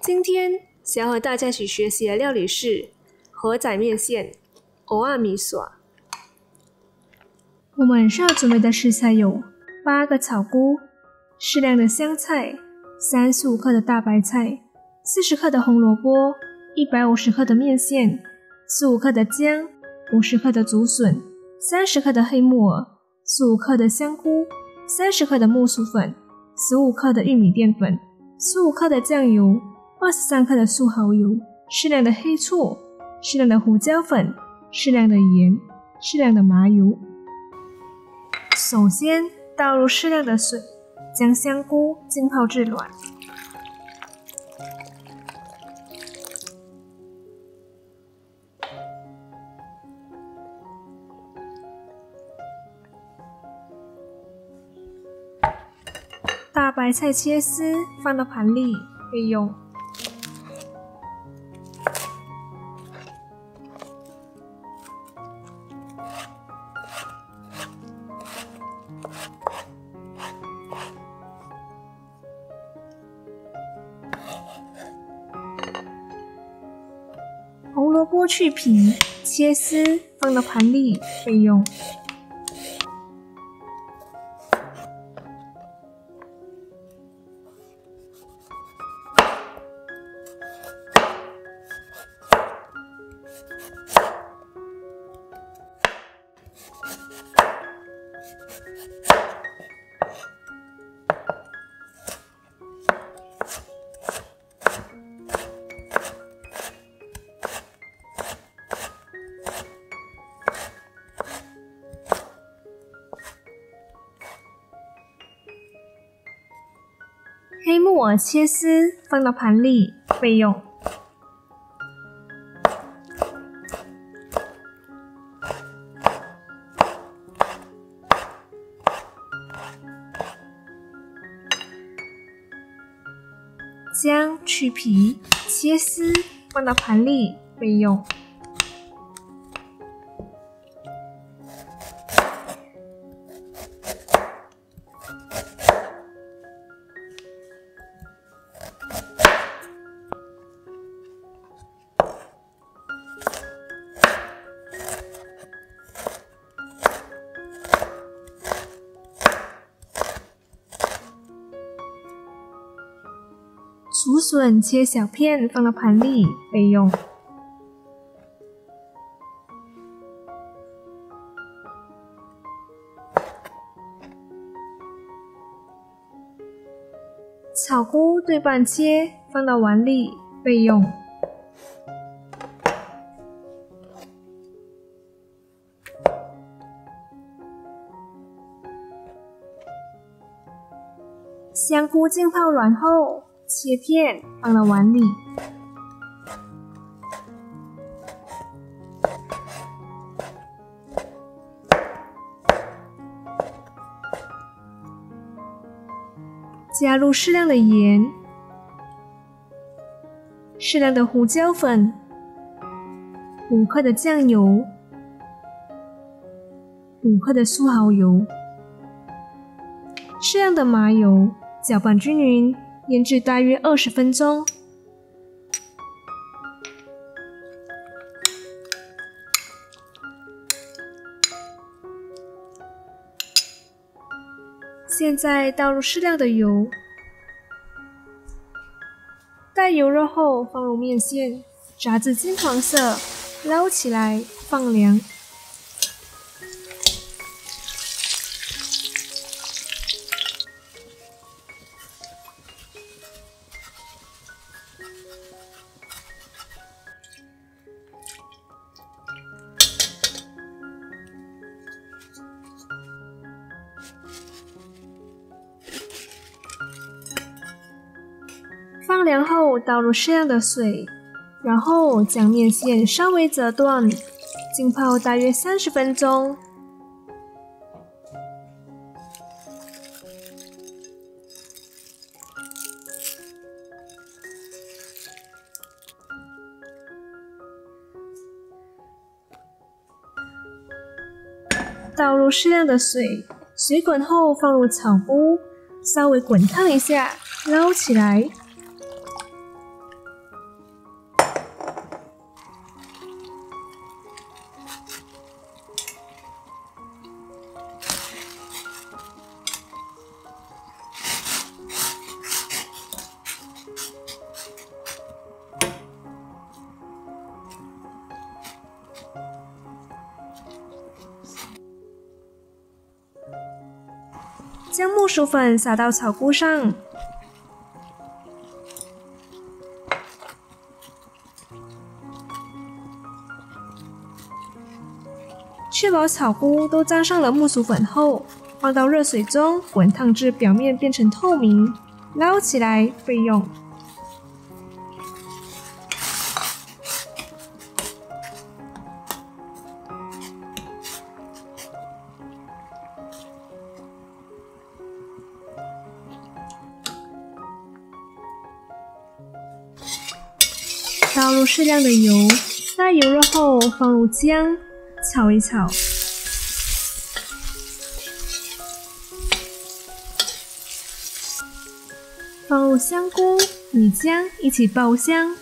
今天想要和大家一起学习的料理是荷仔面线、蚵仔米线。我们需要准备的食材有8个草菇、适量的香菜、35克的大白菜、40克的红萝卜、150克的面线、15克的姜、50克的竹笋、30克的黑木耳、15克的香菇、30克的木薯粉、15克的玉米淀粉、15克的酱油、23克的素蚝油、适量的黑醋、适量的胡椒粉、适量的盐、适量的麻油。首先倒入适量的水，将香菇浸泡至软。大白菜切丝放到盘里备用。红萝卜去皮切丝放到盘里备用。黑木耳切丝放到盘里备用。姜去皮切丝放到盘里备用。竹笋切小片放到盘里备用。草菇对半切放到碗里备用。香菇浸泡软后切片放到碗里。加入适量的盐、适量的胡椒粉、5克的酱油、5克的素蚝油、适量的麻油，搅拌均匀，腌制大约20分钟。现在倒入适量的油，待油热后放入面线，炸至金黄色，捞起来放凉。放凉后倒入适量的水，然后将面线稍微折断，浸泡大约30分钟。倒入适量的水，水滚后放入草菇，稍微滚烫一下，捞起来。将木薯粉撒到草菇上，确保草菇都沾上了木薯粉后，放到热水中滚烫至表面变成透明，捞起来备用。倒入适量的油，待油热后放入姜，炒一炒。放入香菇、米浆一起爆香。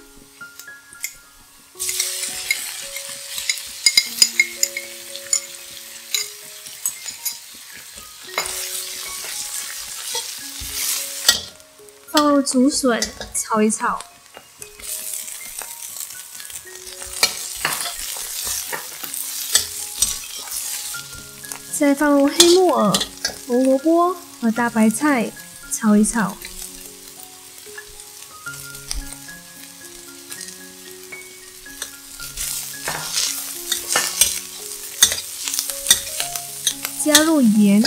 放入竹笋，炒一炒。再放入黑木耳、红萝卜和大白菜，炒一炒。加入盐、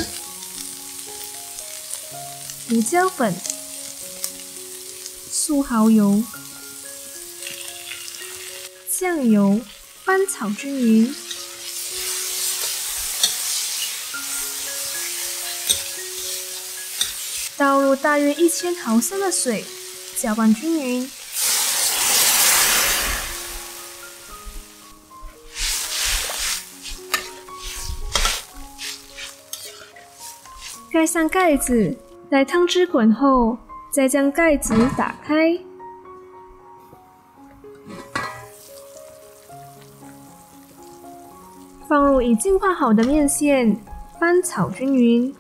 胡椒粉、素蚝油、酱油，翻炒均匀。倒入大约1000毫升的水，搅拌均匀。盖上盖子，待汤汁滚后，再将盖子打开。放入已净化好的面线，翻炒均匀。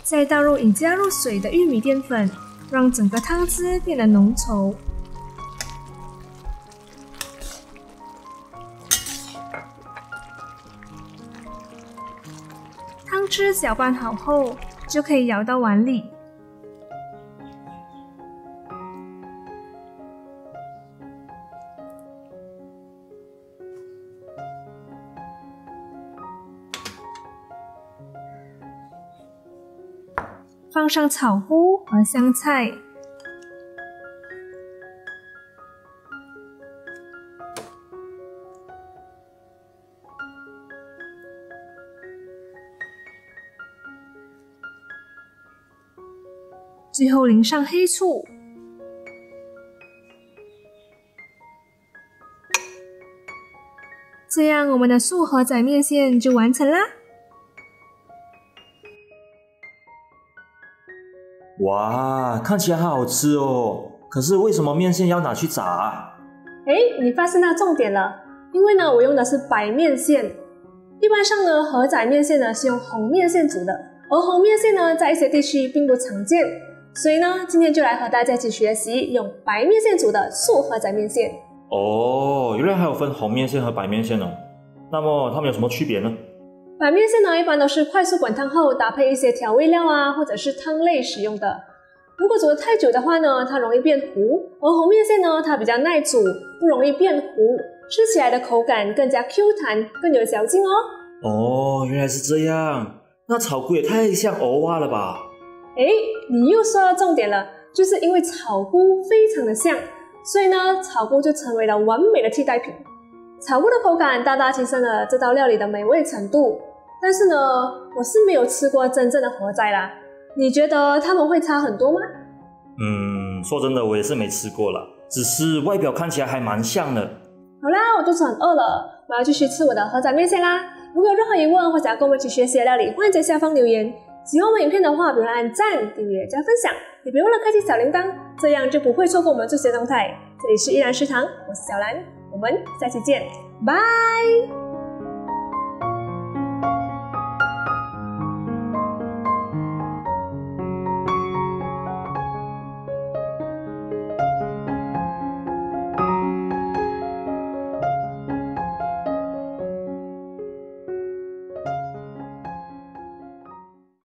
再倒入已加入水的玉米淀粉，让整个汤汁变得浓稠。汤汁搅拌好后，就可以舀到碗里。放上草菇和香菜，最后淋上黑醋。这样我们的素河仔面线就完成啦！哇，看起来好好吃哦！可是为什么面线要拿去炸啊？你发现到重点了，因为呢，我用的是白面线。一般上呢，河仔面线呢是用红面线煮的，而红面线呢在一些地区并不常见，所以呢，今天就来和大家一起学习用白面线煮的素河仔面线。哦，原来还有分红面线和白面线哦。那么它们有什么区别呢？白面线呢，一般都是快速滚烫后搭配一些调味料啊，或者是汤类使用的。如果煮得太久的话呢，它容易变糊；而红面线呢，它比较耐煮，不容易变糊，吃起来的口感更加 Q 弹，更有嚼劲哦。哦，原来是这样。那炒菇也太像藕蛙了吧？你又说到重点了，就是因为炒菇非常的像，所以呢，炒菇就成为了完美的替代品。炒菇的口感大大提升了这道料理的美味程度，但是呢，我是没有吃过真正的河仔啦。你觉得他们会差很多吗？说真的，我也是没吃过了，只是外表看起来还蛮像的。好啦，我肚子很饿了，我要继续吃我的河仔面线啦。如果有任何疑问或者要跟我们一起学习的料理，欢迎在下方留言。喜欢我们影片的话，别忘了按赞、订阅、加分享，也别忘了开启小铃铛，这样就不会错过我们最新的动态。这里是依然食堂，我是小兰，我们下期见，拜。